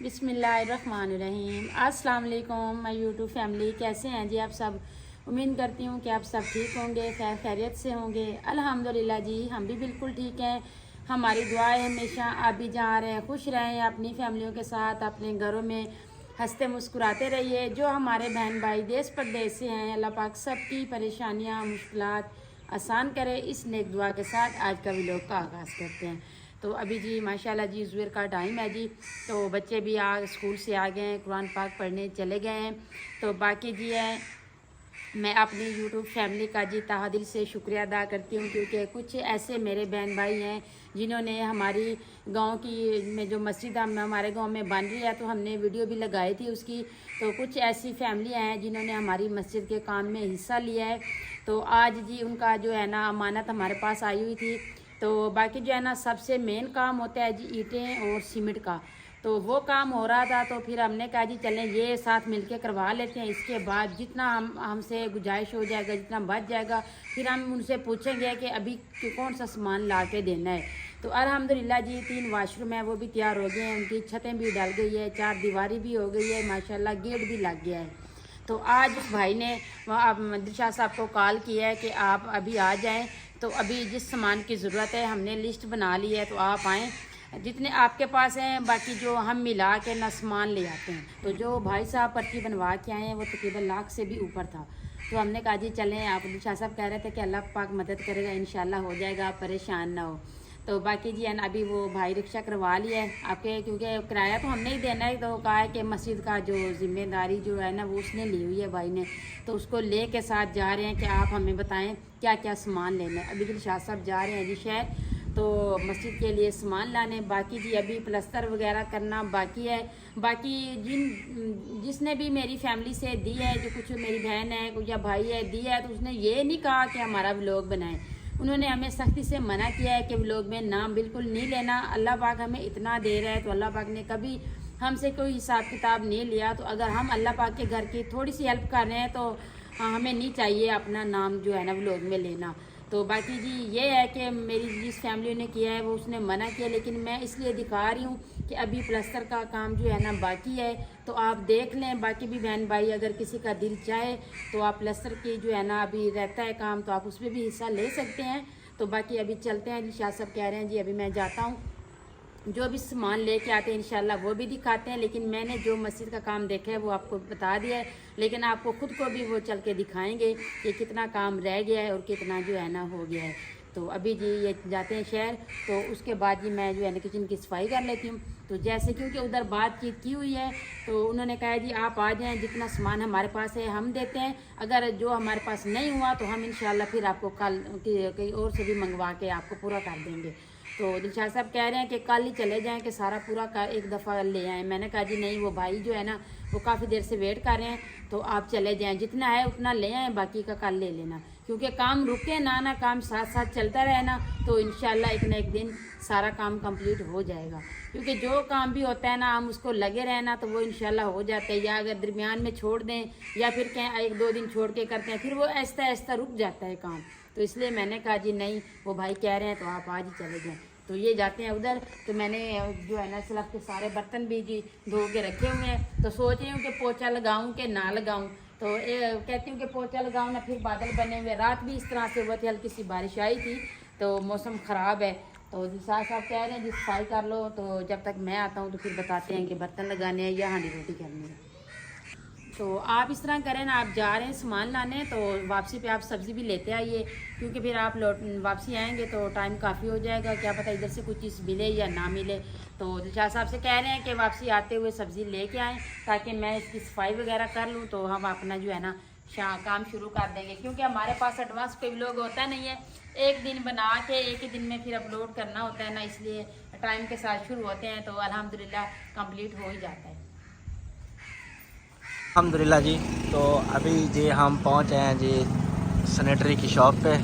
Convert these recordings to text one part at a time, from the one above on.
बिस्मिल्लाहिर्रहमानिर्रहीम। अस्सलाम वालेकुम माय यूट्यूब फैमिली, कैसे हैं जी आप सब। उम्मीद करती हूँ कि आप सब ठीक होंगे, खैर खैरियत से होंगे। अल्हम्दुलिल्लाह जी, हम भी बिल्कुल ठीक हैं। हमारी दुआ है हमेशा आप भी जहाँ रहें खुश रहें, अपनी फैमिलियों के साथ अपने घरों में हंसते मुस्कुराते रहिए। जो हमारे बहन भाई देश परदेश से हैं, अल्लाह पाक सबकी परेशानियाँ मुश्किलात आसान करे। इस नेक दुआ के साथ आज का व्लॉग का आगाज़ करते हैं। तो अभी जी माशाल्लाह जी ज़ुहर का टाइम है जी, तो बच्चे भी स्कूल से आ गए हैं, कुरान पाक पढ़ने चले गए हैं। तो बाकी जी है, मैं अपनी यूट्यूब फैमिली का जी तहे से शुक्रिया अदा करती हूँ, क्योंकि कुछ ऐसे मेरे बहन भाई हैं जिन्होंने हमारी गांव की में जो मस्जिद हमारे गांव में बन रही है, तो हमने वीडियो भी लगाई थी उसकी। तो कुछ ऐसी फैमिलियाँ हैं जिन्होंने हमारी मस्जिद के काम में हिस्सा लिया है। तो आज जी उनका जो है ना अमानत हमारे पास आई हुई थी। तो बाकी जो है ना सबसे मेन काम होता है जी ईंटें और सीमेंट का। तो वो काम हो रहा था, तो फिर हमने कहा जी चलें ये साथ मिलके करवा लेते हैं। इसके बाद जितना हमसे गुजारिश हो जाएगा, जितना बच जाएगा, फिर हम उनसे पूछेंगे कि अभी कौन सा सामान ला के देना है। तो अल्हम्दुलिल्लाह जी 3 वाशरूम है वो भी तैयार हो गए हैं, उनकी छतें भी डल गई है, 4 दीवारी भी हो गई है, माशाल्लाह गेट भी लग गया है। तो आज उस भाई ने दिलशाद साहब को कॉल किया है कि आप अभी आ जाएं। तो अभी जिस सामान की ज़रूरत है हमने लिस्ट बना ली है, तो आप आएँ, जितने आपके पास हैं बाकी जो हम मिला के ना सामान ले आते हैं। तो जो भाई साहब पर्ची बनवा के आए हैं वो तकरीबन लाख से भी ऊपर था। तो हमने कहा जी चलें, आप दिलशाद साहब कह रहे थे कि अल्लाह पाक मदद करेगा, इंशाल्लाह हो जाएगा, आप परेशान ना हो। तो बाकी जी है ना अभी वो भाई रिक्शा करवा लिया है आपके, क्योंकि किराया तो हमने ही देना है। तो कहा है कि मस्जिद का जो जिम्मेदारी जो है ना वो उसने ली हुई है भाई ने, तो उसको ले के साथ जा रहे हैं कि आप हमें बताएं क्या क्या सामान लेना है। अभी दिलशाद साहब जा रहे हैं जी शहर, तो मस्जिद के लिए सामान लाने। बाकी जी अभी प्लस्तर वगैरह करना बाकी है। बाकी जिसने भी मेरी फैमिली से दी है, जो कुछ मेरी बहन है या भाई है दी है, तो उसने ये नहीं कहा कि हमारा व्लॉग बनाए। उन्होंने हमें सख्ती से मना किया है कि व्लॉग में नाम बिल्कुल नहीं लेना। अल्लाह पाक हमें इतना दे रहा है, तो अल्लाह पाक ने कभी हमसे कोई हिसाब किताब नहीं लिया। तो अगर हम अल्लाह पाक के घर की थोड़ी सी हेल्प कर रहे हैं, तो हमें नहीं चाहिए अपना नाम जो है ना व्लॉग में लेना। तो बाकी जी ये है कि मेरी जिस फैमिली ने किया है वो उसने मना किया, लेकिन मैं इसलिए दिखा रही हूँ कि अभी प्लस्तर का काम जो है ना बाकी है। तो आप देख लें, बाकी भी बहन भाई अगर किसी का दिल चाहे तो आप प्लस्तर की जो है ना अभी रहता है काम, तो आप उसमें भी हिस्सा ले सकते हैं। तो बाकी अभी चलते हैं, शाह साहब कह रहे हैं जी अभी मैं जाता हूँ, जो भी सामान लेके आते हैं इंशाल्लाह वो भी दिखाते हैं। लेकिन मैंने जो मस्जिद का काम देखा है वो आपको बता दिया है, लेकिन आपको खुद को भी वो चल के दिखाएंगे कि कितना काम रह गया है और कितना जो है ना हो गया है। तो अभी जी ये जाते हैं शहर, तो उसके बाद जी मैं जो है ना किचन की सफाई कर लेती हूँ। तो जैसे क्योंकि उधर बातचीत की हुई है, तो उन्होंने कहा जी आप आ जाएँ, जितना सामान हमारे पास है हम देते हैं, अगर जो हमारे पास नहीं हुआ तो हम इंशाल्लाह फिर आपको कल कहीं और से भी मंगवा के आपको पूरा कर देंगे। तो दिलशाद साहब कह रहे हैं कि कल ही चले जाएं कि सारा पूरा कर एक दफ़ा ले आएँ। मैंने कहा जी नहीं, वो भाई जो है ना वो काफ़ी देर से वेट कर रहे हैं, तो आप चले जाएं, जितना है उतना ले आएँ, बाकी का कल ले लेना। क्योंकि काम रुके ना काम साथ साथ चलता रहे ना, तो इंशाल्लाह एक न एक दिन सारा काम कंप्लीट हो जाएगा। क्योंकि जो काम भी होता है ना हम उसको लगे रहना तो वो इंशाल्लाह हो जाता है, या अगर दरमियान में छोड़ दें या फिर कहें 1-2 दिन छोड़ के करते हैं, फिर वो ऐसा ऐसा रुक जाता है काम। तो इसलिए मैंने कहा जी नहीं, वो भाई कह रहे हैं तो आप आज ही चले जाएँ। तो ये जाते हैं उधर। तो मैंने जो है ना स्लैब के सारे बर्तन भी जी धो के रखे हुए हैं। तो सोच रही हूँ कि पोछा लगाऊँ कि ना लगाऊँ। तो कहती हूँ कि पोछा लगाऊँ ना, फिर बादल बने हुए, रात भी इस तरह से हुआ थी, हल्की सी बारिश आई थी, तो मौसम ख़राब है। तो साहब कह रहे हैं जी सफाई कर लो, तो जब तक मैं आता हूँ तो फिर बताते हैं कि बर्तन लगाने हैं या हांडी रोटी करनी है। तो आप इस तरह करें ना, आप जा रहे हैं सामान लाने, तो वापसी पे आप सब्ज़ी भी लेते आइए, क्योंकि फिर आप वापसी आएंगे तो टाइम काफ़ी हो जाएगा, क्या पता इधर से कुछ चीज़ मिले या ना मिले। तो दिलशाद साहब से कह रहे हैं कि वापसी आते हुए सब्ज़ी लेके आएँ, ताकि मैं इसकी सफाई वगैरह कर लूँ, तो हम अपना जो है ना काम शुरू कर देंगे। क्योंकि हमारे पास एडवांस कोई व्लॉग होता नहीं है, एक दिन बना के एक ही दिन में फिर अपलोड करना होता है ना, इसलिए टाइम के साथ शुरू होते हैं, तो अल्हम्दुलिल्लाह कंप्लीट हो ही जाता है। अल्हम्दुलिल्लाह जी। तो अभी जी हम पहुँच आए हैं जी सैनिटरी की शॉप पे।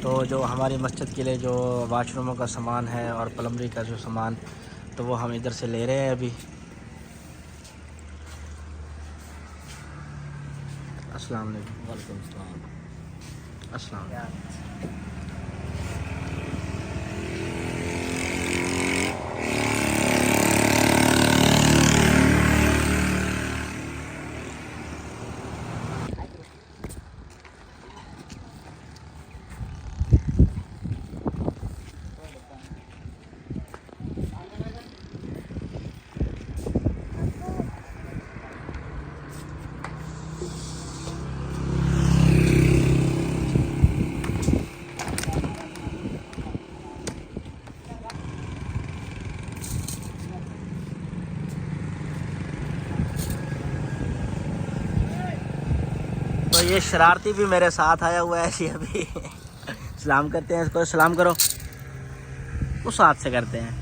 तो जो हमारी मस्जिद के लिए जो वाशरूमों का सामान है और प्लम्बरी का जो सामान, तो वो हम इधर से ले रहे हैं अभी। अस्सलाम वालेकुम। वालेकुम सलाम। अस्सलाम। तो ये शरारती भी मेरे साथ आया हुआ है जी अभी। सलाम करते हैं इसको, सलाम करो। उस हाथ से करते हैं।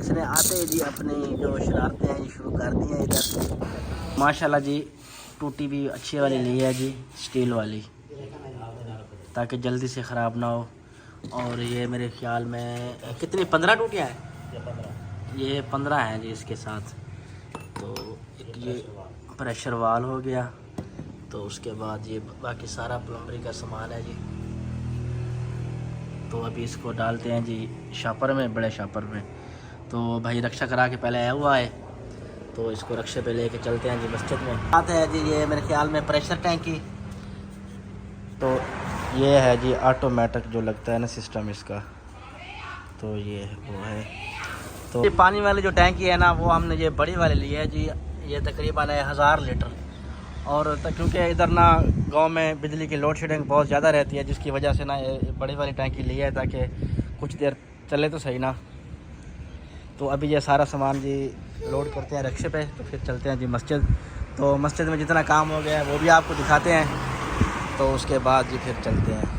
इसने आते ही जी अपनी जो शरारतें हैं शुरू कर दी हैं इधर। माशाल्लाह जी, टूटी भी अच्छी वाली ली है जी, स्टील वाली, ताकि जल्दी से ख़राब ना हो। और ये मेरे ख्याल में कितनी 15 टूटियाँ हैं? ये 15 हैं जी इसके साथ। तो एक ये प्रेशर वाल हो गया, तो उसके बाद ये बाकी सारा प्लम्बरी का सामान है जी। तो अभी इसको डालते हैं जी शापर में, बड़े शापर में। तो भाई रक्षा करा के पहले आया हुआ है, तो इसको रक्षे पे लेके चलते हैं जी मस्जिद में। बात है जी ये मेरे ख्याल में प्रेशर टैंकी, तो ये है जी ऑटोमेटिक जो लगता है ना सिस्टम इसका, तो ये वो है। तो ये पानी वाली जो टैंकी है ना, वो हमने ये बड़ी वाली ली है जी। ये तकरीबन है 1000 लीटर। और क्योंकि इधर ना गांव में बिजली की लोड शेडिंग बहुत ज़्यादा रहती है, जिसकी वजह से ना ये बड़ी वाली टैंकी ली है ताकि कुछ देर चले तो सही ना। तो अभी ये सारा सामान जी लोड करते हैं रक्शे पे, तो फिर चलते हैं जी मस्जिद। तो मस्जिद में जितना काम हो गया है वो भी आपको दिखाते हैं, तो उसके बाद जी फिर चलते हैं।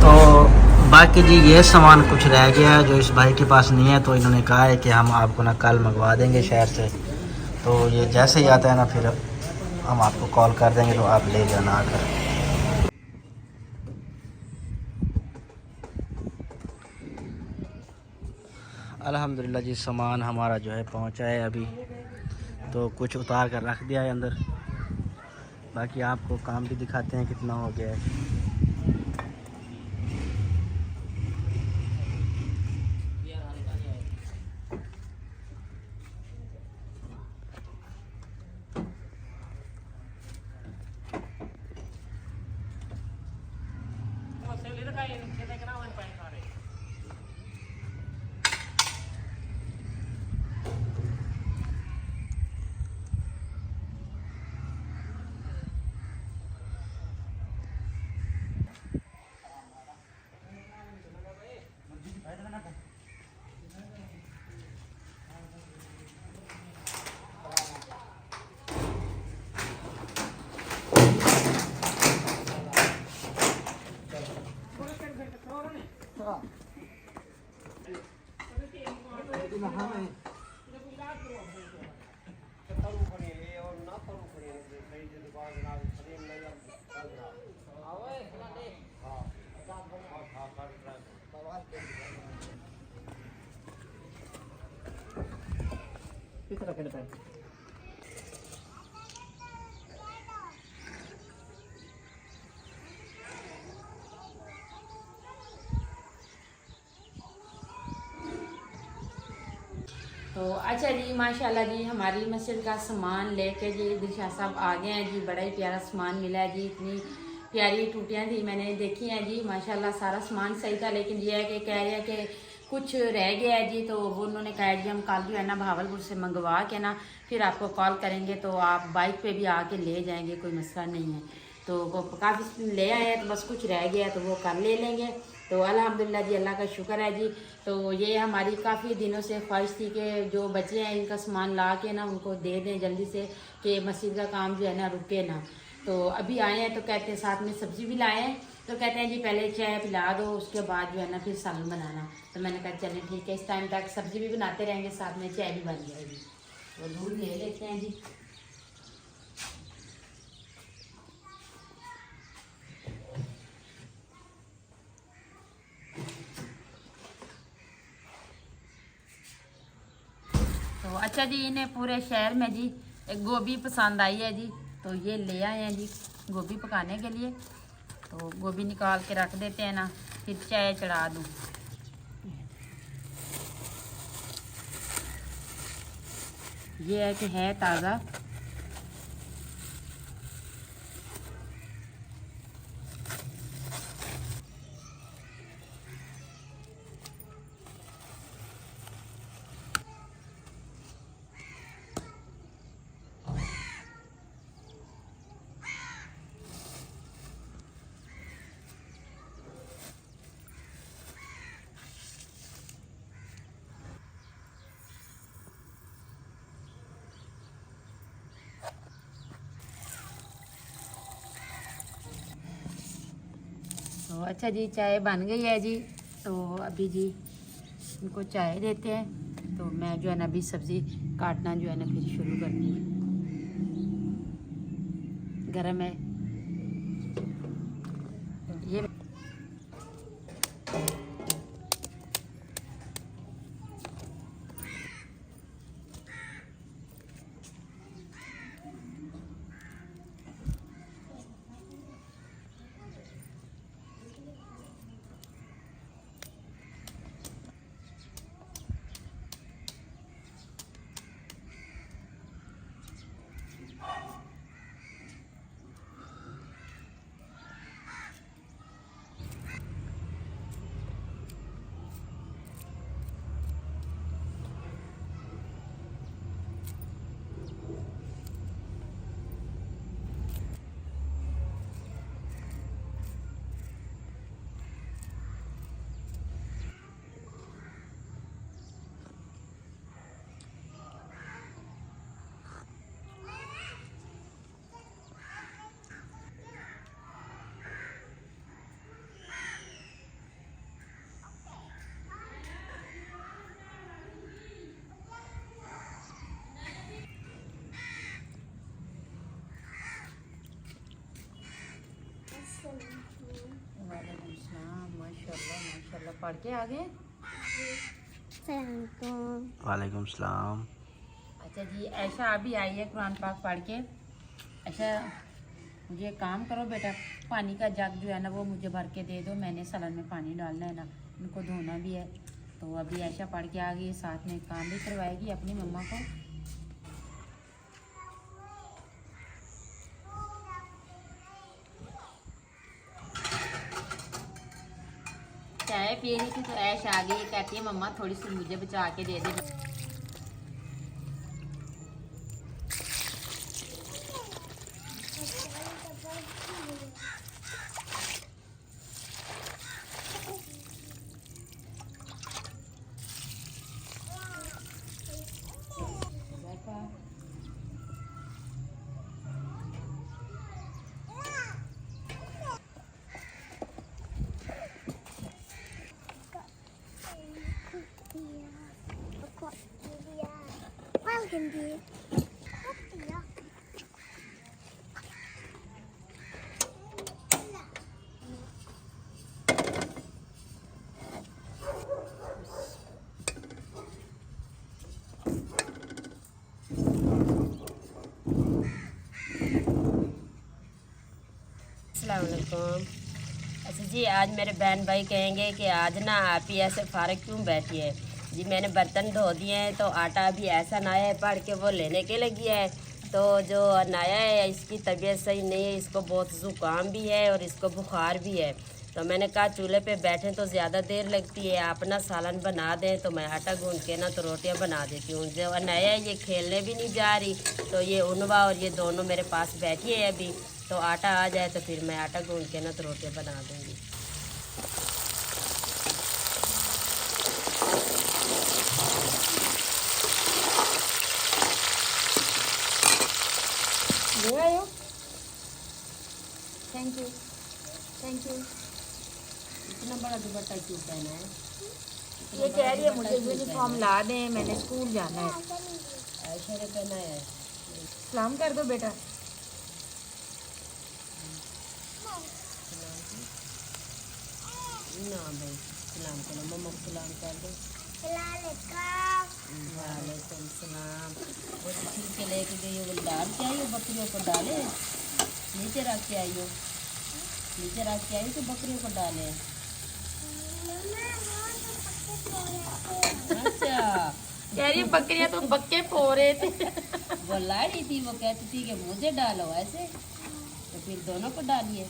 तो बाकी जी ये सामान कुछ रह गया है जो इस भाई के पास नहीं है, तो इन्होंने कहा है कि हम आपको ना कल मंगवा देंगे शहर से। तो ये जैसे ही आता है ना फिर हम आपको कॉल कर देंगे, तो आप ले जाना आकर। अल्हम्दुलिल्लाह जी, सामान हमारा जो है पहुंचा है अभी। तो कुछ उतार कर रख दिया है अंदर, बाकी आपको काम भी दिखाते हैं कितना हो गया है। किस रखे थे? तो अच्छा जी, माशाल्लाह जी, हमारी मस्जिद का सामान लेके जी दिलशाद साहब आ गए हैं जी। बड़ा ही प्यारा सामान मिला है जी। इतनी प्यारी टूटियाँ थी, मैंने देखी हैं जी। माशाल्लाह सारा सामान सही था, लेकिन ये है कि कह रहे हैं कि कुछ रह गया है जी। तो वो उन्होंने कहा जी हम कल जो है ना भावलपुर से मंगवा के ना फिर आपको कॉल करेंगे, तो आप बाइक पे भी आके ले जाएंगे, कोई मसला नहीं है। तो वो काफ़ी ले आए हैं, तो बस कुछ रह गया है तो वो कल ले लेंगे। तो अल्हम्दुलिल्लाह जी, अल्लाह का शुक्र है जी। तो ये हमारी काफ़ी दिनों से ख्वाहिश थी कि जो बच्चे हैं इनका सामान ला के ना उनको दे दें जल्दी से, कि मस्जिद का काम जो है ना रुके ना। तो अभी आए हैं तो कहते हैं साथ में सब्ज़ी भी लाए हैं, तो कहते हैं जी पहले चाय पिला दो, उसके बाद जो है ना फिर सालन बनाना। तो मैंने कहा चलें ठीक है, इस टाइम तक सब्ज़ी भी बनाते रहेंगे, साथ में चाय भी बन जाएगी। तो दूध ले लेते हैं जी। तो अच्छा जी, इन्हें पूरे शहर में जी एक गोभी पसंद आई है जी, तो ये ले आए हैं जी गोभी पकाने के लिए। तो गोभी निकाल के रख देते हैं ना, फिर चाय चढ़ा दूँ। ये है कि है ताज़ा। तो अच्छा जी, चाय बन गई है जी। तो अभी जी इनको चाय देते हैं। तो मैं जो है ना अभी सब्ज़ी काटना जो है ना फिर शुरू करती हूँ। गरम है ये। वालेकुम सलाम। माशाल्लाह माशाल्लाह, पढ़ के आ गए। वालेकुम सलाम। अच्छा जी, ऐशा अभी आई है कुरान पाक पढ़ के। अच्छा मुझे एक काम करो बेटा, पानी का जग जो है ना वो मुझे भर के दे दो, मैंने सलन में पानी डालना है ना, इनको धोना भी है। तो अभी ऐशा पढ़ के आ गई, साथ में काम भी करवाएगी अपनी मम्मा को। चाय पी रही थी तो ऐश आ गई, कहती है मम्मा थोड़ी सी मुझे बचा के दे दे। वालेकुम। अच्छा जी, आज मेरे बहन भाई कहेंगे कि आज ना आप ही ऐसे फारग क्यों बैठी है। जी मैंने बर्तन धो दिए हैं, तो आटा अभी ऐसा नाया है पड़ के वो लेने के लगी है। तो जो नाया है इसकी तबीयत सही नहीं है, इसको बहुत ज़ुकाम भी है और इसको बुखार भी है। तो मैंने कहा चूल्हे पे बैठे तो ज़्यादा देर लगती है, आप ना सालन बना दें। तो मैं आटा गूंद के ना तो रोटियां बना देती हूँ। जो नया है ये खेलने भी नहीं जा रही, तो ये उनवा और ये दोनों मेरे पास बैठी है अभी। तो आटा आ जाए तो फिर मैं आटा गूंद के ना तो रोटियां बना दूँगी। ले आए हो? Thank you, thank you. इतना बड़ा दुपट्टा क्यों पहना है? ये कह रही है मुझे यूनिफॉर्म ला दें, मैंने स्कूल जाना है। ऐसा ने पहना है। सलाम कर दो बेटा। ना भाई सलाम करो, मम्मा को सलाम कर दो। वालेकुम सलाम। वो तो छील के लेके गई हो, वो डाल के आई हो बकरियों को डाले, नीचे रख के आई हो, नीचे रख के आई तो बकरियों को डाले। अच्छा कह रही है बकरियां तो बक्के पो रहे थे। वो ला रही थी, वो कहती थी कि मुझे डालो ऐसे, तो फिर दोनों को डालिए।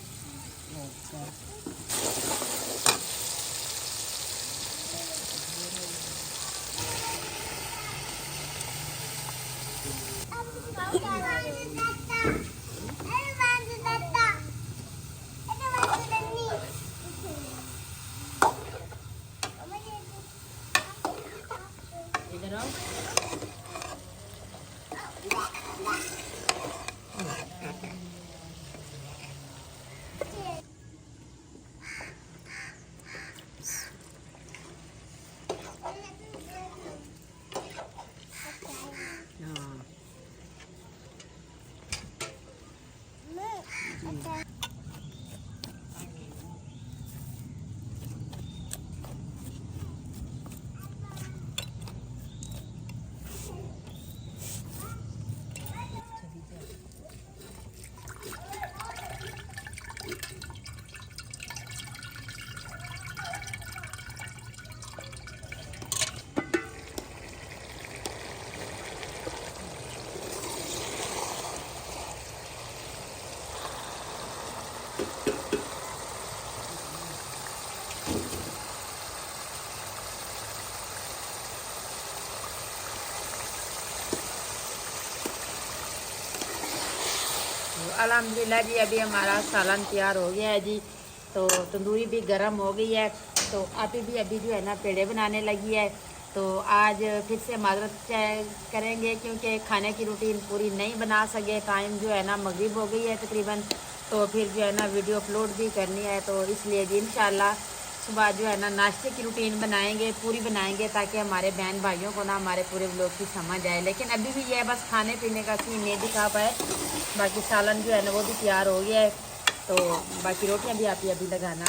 अच्छा इधर आओ। अल्हम्दुलिल्लाह जी, अभी हमारा सालन तैयार हो गया है जी। तो तंदूरी भी गर्म हो गई है, तो आप भी अभी जो है ना पेड़े बनाने लगी है। तो आज फिर से माजरत करेंगे क्योंकि खाने की रूटीन पूरी नहीं बना सके। टाइम जो है ना मगरिब हो गई है तकरीबन, तो फिर जो है ना वीडियो अपलोड भी करनी है। तो इसलिए जी इंशाल्लाह सुबह जो है ना नाश्ते की रूटीन बनाएंगे, पूरी बनाएंगे, ताकि हमारे बहन भाइयों को ना हमारे पूरे व्लॉग की समझ आए। लेकिन अभी भी ये बस खाने पीने का सीन नहीं दिखा पाए। बाकी सालन जो है ना वो भी तैयार हो गया है, तो बाकी रोटियां भी आप अभी लगाना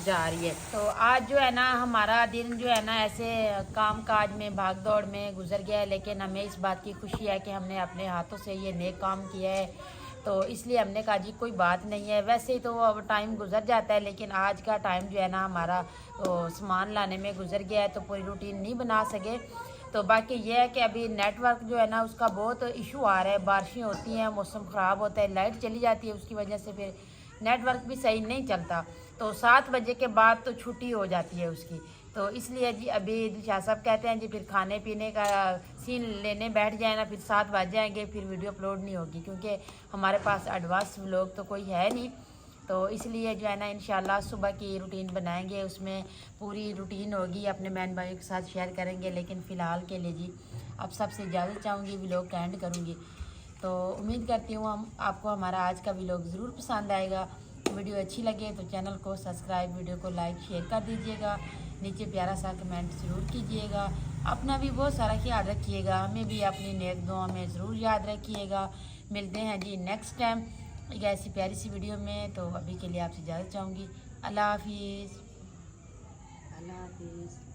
जा रही है। तो आज जो है ना हमारा दिन जो है ना ऐसे काम काज में भाग दौड़ में गुजर गया है, लेकिन हमें इस बात की खुशी है कि हमने अपने हाथों से ये नेक काम किया है। तो इसलिए हमने कहा जी कोई बात नहीं है, वैसे ही तो अब टाइम गुजर जाता है, लेकिन आज का टाइम जो है ना हमारा सामान लाने में गुजर गया है, तो पूरी रूटीन नहीं बना सके। तो बाकी ये है कि अभी नेटवर्क जो है ना उसका बहुत इशू आ रहा है। बारिशें होती हैं, मौसम ख़राब होता है, लाइट चली जाती है, उसकी वजह से फिर नेटवर्क भी सही नहीं चलता। तो 7 बजे के बाद तो छुट्टी हो जाती है उसकी। तो इसलिए जी अभी शाह साहब कहते हैं जी फिर खाने पीने का सीन लेने बैठ जाए ना, फिर 7 बज जाएंगे, फिर वीडियो अपलोड नहीं होगी, क्योंकि हमारे पास एडवांस व्लॉग तो कोई है नहीं। तो इसलिए जो है ना इंशाल्लाह सुबह की रूटीन बनाएंगे, उसमें पूरी रूटीन होगी, अपने बहन भाइयों के साथ शेयर करेंगे। लेकिन फ़िलहाल के लिए जी अब सबसे इजाज़त चाहूँगी, व्लॉग का एंड करूँगी। तो उम्मीद करती हूँ आपको हमारा आज का व्लॉग ज़रूर पसंद आएगा। वीडियो अच्छी लगे तो चैनल को सब्सक्राइब, वीडियो को लाइक शेयर कर दीजिएगा, नीचे प्यारा सा कमेंट ज़रूर कीजिएगा। अपना भी बहुत सारा ख्याल रखिएगा, हमें भी अपनी नेक दुआ में ज़रूर याद रखिएगा। मिलते हैं जी नेक्स्ट टाइम एक ऐसी प्यारी सी वीडियो में। तो अभी के लिए आपसे इजाज़त चाहूँगी। अल्लाह हाफिज़। अल्लाह हाफिज़।